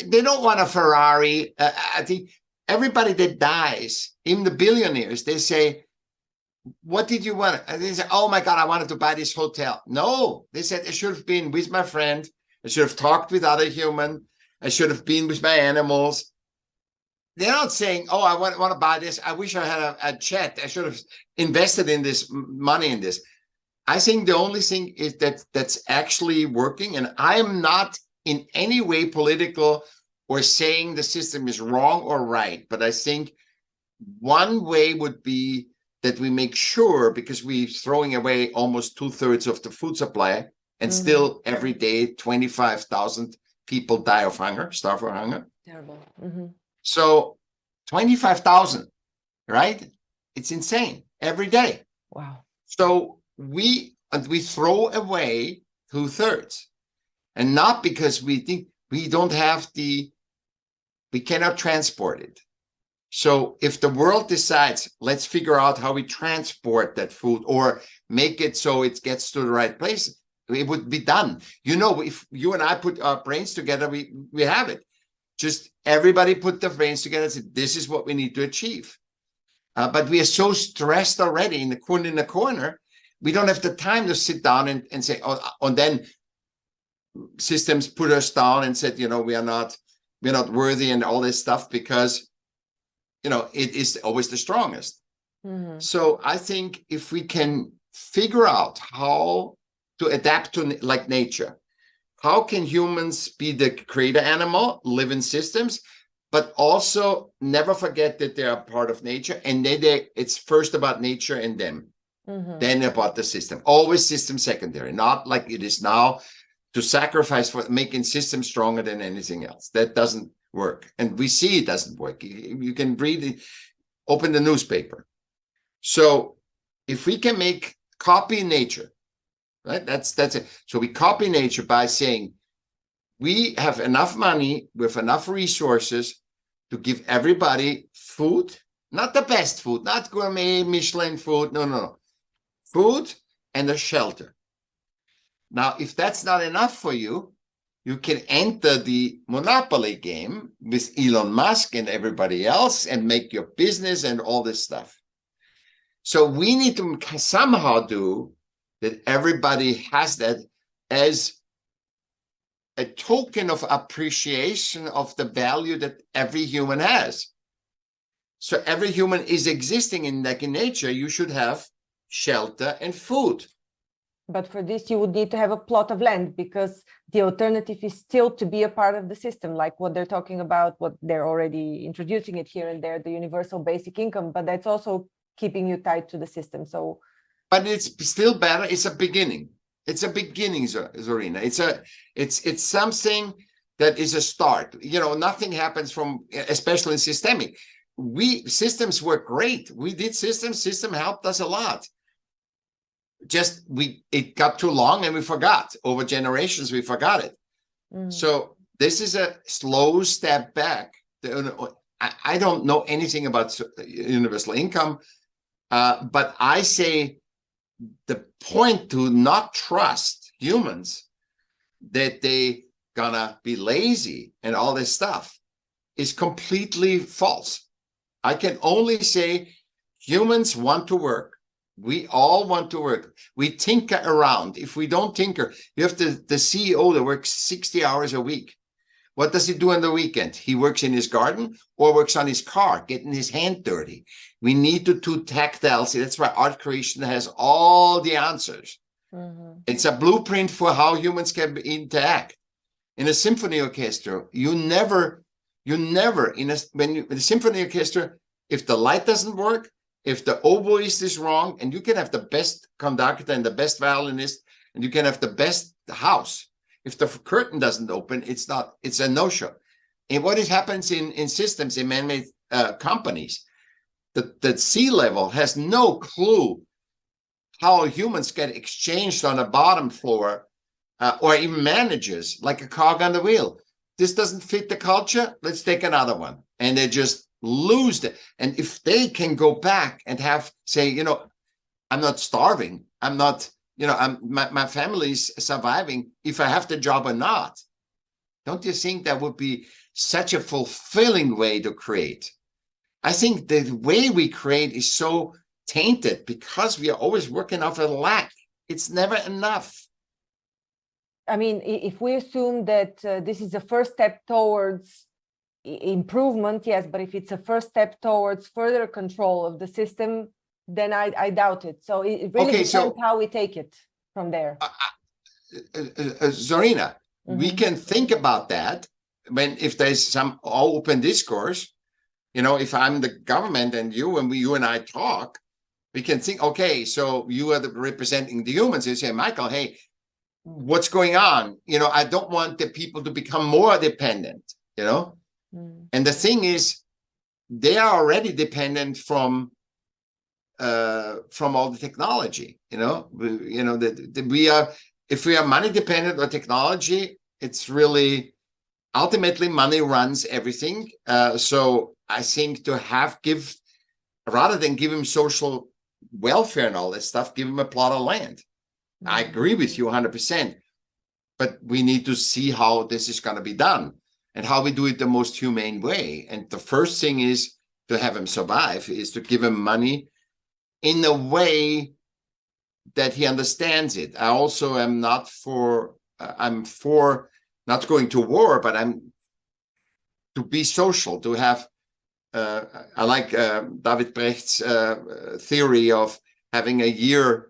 they don't want a Ferrari. I think everybody that dies, even the billionaires, they say, what did you want? And they say, oh my God, I wanted to buy this hotel. No, they said, I should have been with my friend. I should have talked with other human. I should have been with my animals. They're not saying, oh, I want to buy this. I wish I had a jet. I should have invested in this money in this. I think the only thing is that's actually working. And I am not in any way political or saying the system is wrong or right. But I think one way would be that we make sure, because we're throwing away almost 2/3 of the food supply, and still every day 25,000 people die of hunger, starve of hunger. Terrible. So 25,000, right? It's insane every day. Wow. So we throw away 2/3, and not because we think we don't have we cannot transport it. So if the world decides, let's figure out how we transport that food or make it so it gets to the right place, it would be done. You know, if you and I put our brains together, we have it. Just everybody put their brains together and say, this is what we need to achieve. But we are so stressed already in the corner, we don't have the time to sit down and say, oh, and then systems put us down and said, you know, we're not worthy and all this stuff, because, you know, it is always the strongest. So I think if we can figure out how to adapt to like nature, how can humans be the creator animal, live in systems, but also never forget that they are part of nature, and it's first about nature and them, then about the system. Always system secondary, not like it is now, to sacrifice for making systems stronger than anything else. That doesn't work. And we see it doesn't work. You can read it, open the newspaper. So if we can copy nature, right? That's it. So we copy nature by saying we have enough money with enough resources to give everybody food, not the best food, not gourmet Michelin food. No. Food and a shelter. Now, if that's not enough for you, you can enter the monopoly game with Elon Musk and everybody else and make your business and all this stuff. So we need to somehow do that everybody has that as a token of appreciation of the value that every human has. So every human is existing in nature. You should have shelter and food. But for this, you would need to have a plot of land, because the alternative is still to be a part of the system, like what they're talking about, what they're already introducing it here and there, the universal basic income, but that's also keeping you tied to the system. So, but it's still better. It's a beginning. It's a beginning, Zorina. It's something that is a start. You know, nothing happens from, especially in systemic. Systems work great. We did systems. System helped us a lot. Just it got too long and we forgot. Over generations, we forgot it. So this is a slow step back. I don't know anything about universal income, but I say the point to not trust humans that they gonna be lazy and all this stuff is completely false. I can only say humans want to work. We all want to work. We tinker around. If we don't tinker, you have the CEO that works 60 hours a week. What does he do on the weekend? He works in his garden or works on his car, getting his hand dirty. We need to do tactile. See, that's why art creation has all the answers. It's a blueprint for how humans can interact. In a symphony orchestra, when the symphony orchestra, if the light doesn't work, if the oboist is wrong, and you can have the best conductor and the best violinist, and you can have the best house. If the curtain doesn't open, it's a no-show. And what happens in systems, in man-made companies, the C-level has no clue how humans get exchanged on the bottom floor, or even managers, like a cog on the wheel. This doesn't fit the culture, let's take another one. And they just lose it. And if they can go back and say, you know, I'm not starving, I'm not, you know, my family's surviving, if I have the job or not, don't you think that would be such a fulfilling way to create? I think the way we create is so tainted because we are always working off a lack. It's never enough. I mean, if we assume that this is a first step towards improvement, yes, but if it's a first step towards further control of the system, then I doubt it. So it really depends how we take it from there. Zorina, we can think about that if there's some open discourse. You know, if I'm the government and you and I talk, we can think, okay, so you are representing the humans. You say, Michaell, hey, what's going on? You know, I don't want the people to become more dependent, you know? And the thing is, they are already dependent from all the technology, you know? If we are money dependent or technology, it's really, ultimately money runs everything. So I think rather than give him social welfare and all that stuff, give him a plot of land. I agree with you 100%, but we need to see how this is going to be done and how we do it the most humane way. And the first thing is to have him survive, is to give him money in a way that he understands it. I also am not for, I'm for not going to war, but I'm to be social, to have, I like David Brecht's theory of having a year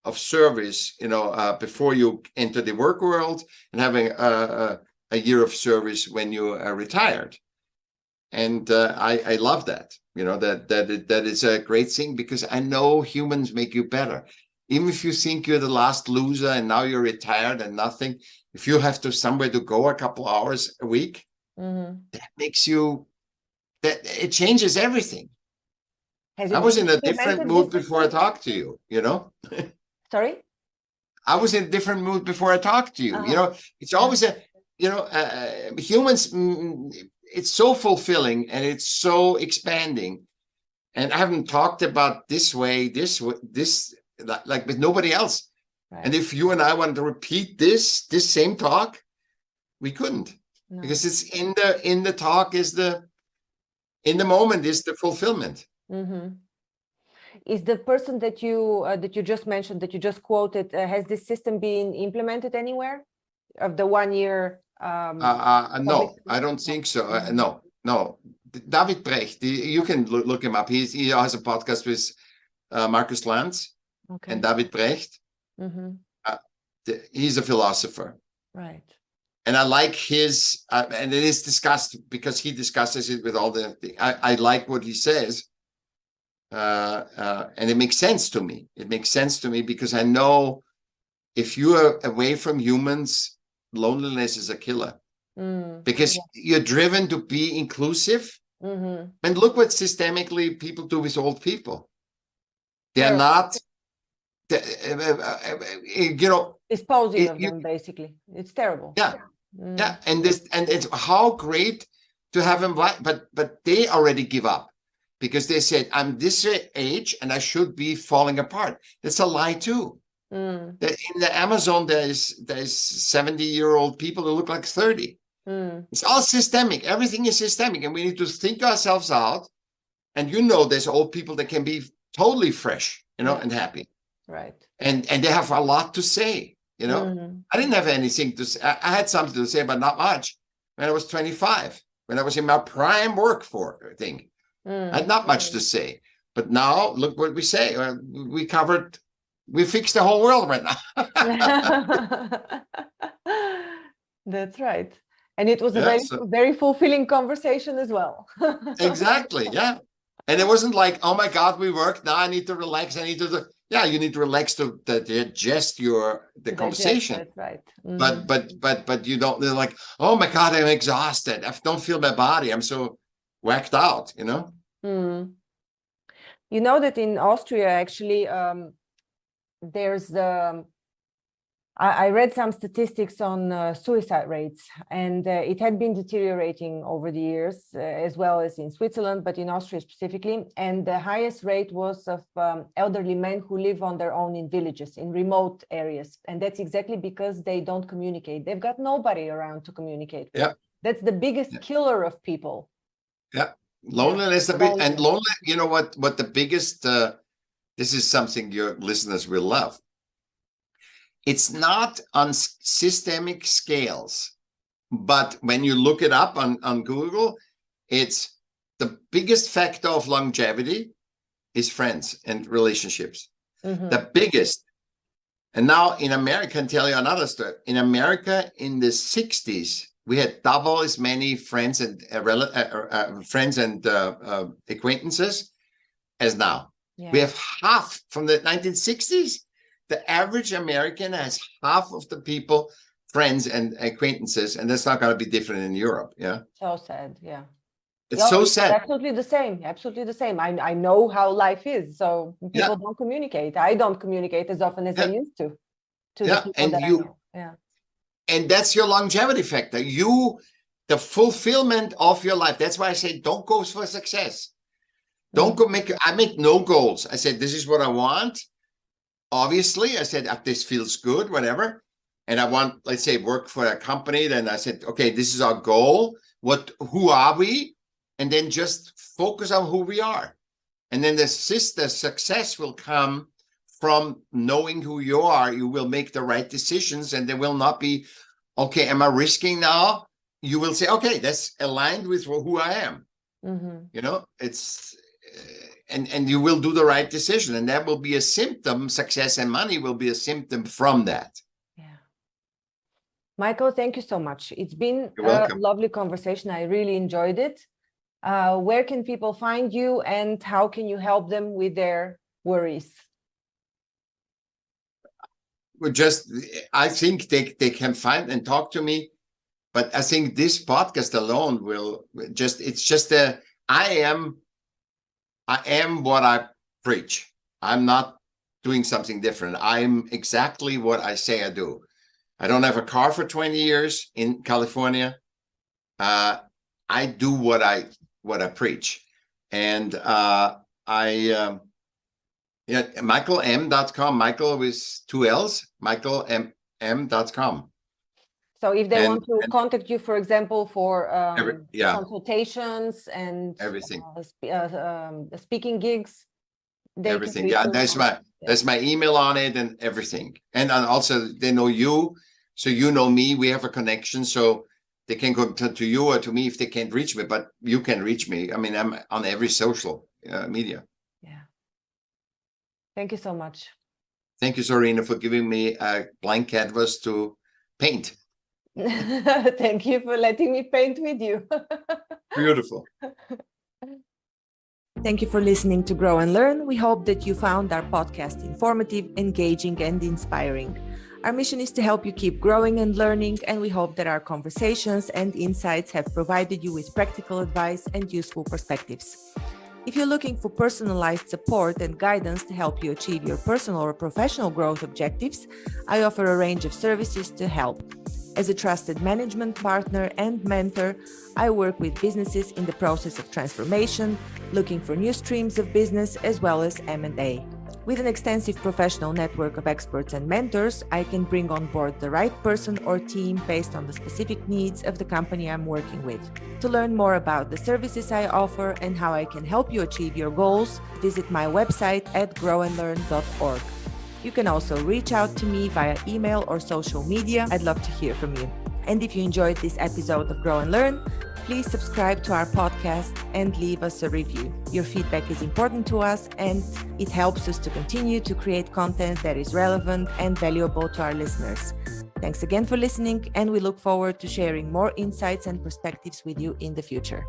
of service, you know, before you enter the work world, and having a year of service when you are retired. And I love that, you know, that is a great thing, because I know humans make you better. Even if you think you're the last loser and now you're retired and nothing, if you have to somewhere to go a couple hours a week, that makes you, that it changes everything. I was in a different mood before I talked to you, you know? Sorry? I was in a different mood before I talked to you. You know, it's always humans, it's so fulfilling and it's so expanding. And I haven't talked about this way, like with nobody else. Right. And if you and I wanted to repeat this same talk, we couldn't. No. Because it's in the talk is in the moment is the fulfillment. Is the person that you just mentioned, that you just quoted, has this system been implemented anywhere of the 1 year? No, I don't think so. No. David Brecht, you can look him up. He has a podcast with Marcus Lanz and David Brecht. He's a philosopher. Right. And I like his, and it is discussed because he discusses it with all the, I like what he says. And it makes sense to me. It makes sense to me because I know if you are away from humans, loneliness is a killer. Because you're driven to be inclusive. And look what systemically people do with old people. They're not, you know, disposing of them, basically. It's terrible. Yeah. Yeah. And it's how great to have them, but they already give up because they said, I'm this age and I should be falling apart. That's a lie too. In the Amazon, there's 70-year-old people who look like 30. It's all systemic. Everything is systemic, and we need to think ourselves out. And you know, there's old people that can be totally fresh, you know, and happy. Right. And they have a lot to say, you know. I didn't have anything to say. I had something to say, but not much. When I was 25, when I was in my prime work thing, I had not much to say. But now, look what we say. We fixed the whole world right now. That's right. And it was a very fulfilling conversation as well. Exactly. Yeah. And it wasn't like, oh my God, we worked. Now I need to relax. I need to you need to relax to digest the conversation. That's right. But you don't, they're like, oh my God, I'm exhausted. I don't feel my body. I'm so whacked out, you know? You know that in Austria, actually, there's I read some statistics on suicide rates, and it had been deteriorating over the years, as well as in Switzerland, but in Austria specifically. And the highest rate was of elderly men who live on their own in villages, in remote areas. And that's exactly because they don't communicate. They've got nobody around to communicate with. Yeah. That's the biggest killer of people. Yeah. Loneliness, and lonely, you know what the biggest, this is something your listeners will love. It's not on systemic scales, but when you look it up on Google, it's the biggest factor of longevity is friends and relationships. The biggest. And now in America, I can tell you another story. In America, in the 60s, we had double as many friends and acquaintances as now. Yeah. We have half from the 1960s. The average American has half of the people, friends and acquaintances, and that's not going to be different in Europe. Yeah. So sad. Yeah. It's so sad. Absolutely the same. Absolutely the same. I know how life is. So people don't communicate. I don't communicate as often as I used to the people that I know. Yeah. And that's your longevity factor. The fulfillment of your life. That's why I say don't go for success. Don't go I make no goals. I said, this is what I want. Obviously, I said, this feels good, whatever. And I want, let's say, work for a company. Then I said, okay, this is our goal. Who are we? And then just focus on who we are. And then the success will come from knowing who you are. You will make the right decisions, and there will not be, okay, am I risking now? You will say, okay, that's aligned with who I am. You know, it's, and you will do the right decision, and that will be a symptom. Success and money will be a symptom from that. Yeah. Michael, thank you so much. It's been a lovely conversation. I really enjoyed it. Where can people find you, and how can you help them with their worries? I think they can find and talk to me, but I think this podcast alone will I am what I preach. I'm not doing something different. I'm exactly what I say I do. I don't have a car for 20 years in California. I do what I preach. And michaellm.com, Michael with 2 L's, michaellm.com. So if they want to contact you, for example, for consultations and everything, speaking gigs, everything. Yeah, there's my email on it and everything. And also they know you, so you know me. We have a connection, so they can go to you or to me if they can't reach me, but you can reach me. I mean, I'm on every social media. Yeah. Thank you so much. Thank you, Zorina, for giving me a blank canvas to paint. Thank you for letting me paint with you. Beautiful. Thank you for listening to Grow and Learn. We hope that you found our podcast informative, engaging, and inspiring. Our mission is to help you keep growing and learning, and we hope that our conversations and insights have provided you with practical advice and useful perspectives. If you're looking for personalized support and guidance to help you achieve your personal or professional growth objectives, I offer a range of services to help. As a trusted management partner and mentor, I work with businesses in the process of transformation, looking for new streams of business, as well as M&A. With an extensive professional network of experts and mentors, I can bring on board the right person or team based on the specific needs of the company I'm working with. To learn more about the services I offer and how I can help you achieve your goals, visit my website at growandlearn.org. You can also reach out to me via email or social media. I'd love to hear from you. And if you enjoyed this episode of Grow and Learn, please subscribe to our podcast and leave us a review. Your feedback is important to us, and it helps us to continue to create content that is relevant and valuable to our listeners. Thanks again for listening, and we look forward to sharing more insights and perspectives with you in the future.